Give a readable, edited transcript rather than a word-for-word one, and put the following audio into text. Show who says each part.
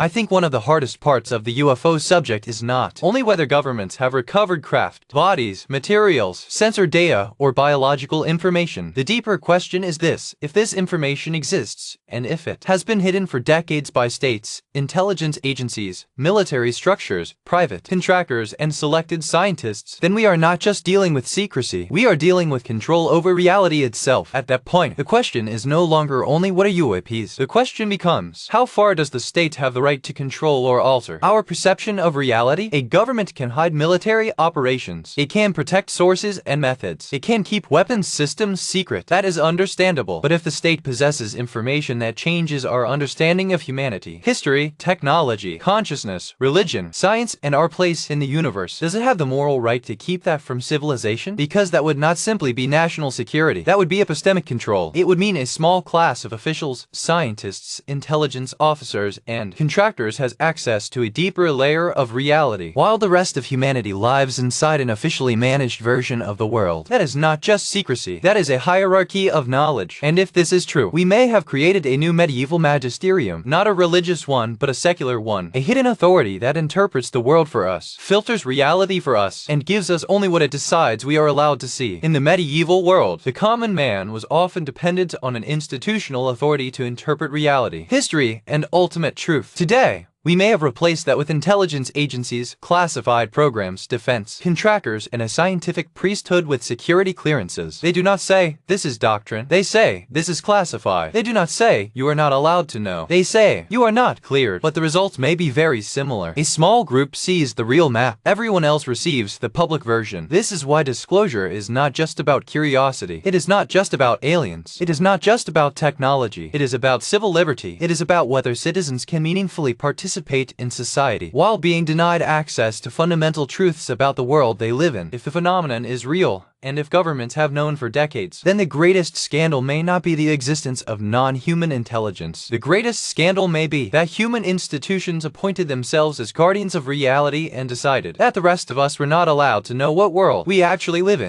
Speaker 1: I think one of the hardest parts of the UFO subject is not only whether governments have recovered craft, bodies, materials, sensor data, or biological information. The deeper question is this: if this information exists, and if it has been hidden for decades by states, intelligence agencies, military structures, private contractors, and selected scientists, then we are not just dealing with secrecy, we are dealing with control over reality itself. At that point, the question is no longer only what are UAPs. The question becomes, how far does the state have the right to control or alter our perception of reality? A government can hide military operations. It can protect sources and methods. It can keep weapons systems secret. That is understandable. But if the state possesses information that changes our understanding of humanity, history, technology, consciousness, religion, science, and our place in the universe, does it have the moral right to keep that from civilization? Because that would not simply be national security. That would be epistemic control. It would mean a small class of officials, scientists, intelligence officers, and contractors has access to a deeper layer of reality, while the rest of humanity lives inside an officially managed version of the world. That is not just secrecy, that is a hierarchy of knowledge. And if this is true, we may have created a new medieval magisterium, not a religious one, but a secular one, a hidden authority that interprets the world for us, filters reality for us, and gives us only what it decides we are allowed to see. In the medieval world, the common man was often dependent on an institutional authority to interpret reality, history, and ultimate truth. Today, we may have replaced that with intelligence agencies, classified programs, defense contractors, and a scientific priesthood with security clearances. They do not say, this is doctrine. They say, this is classified. They do not say, you are not allowed to know. They say, you are not cleared. But the results may be very similar. A small group sees the real map. Everyone else receives the public version. This is why disclosure is not just about curiosity. It is not just about aliens. It is not just about technology. It is about civil liberty. It is about whether citizens can meaningfully participate in society while being denied access to fundamental truths about the world they live in. If the phenomenon is real, and if governments have known for decades, then the greatest scandal may not be the existence of non-human intelligence. The greatest scandal may be that human institutions appointed themselves as guardians of reality and decided that the rest of us were not allowed to know what world we actually live in.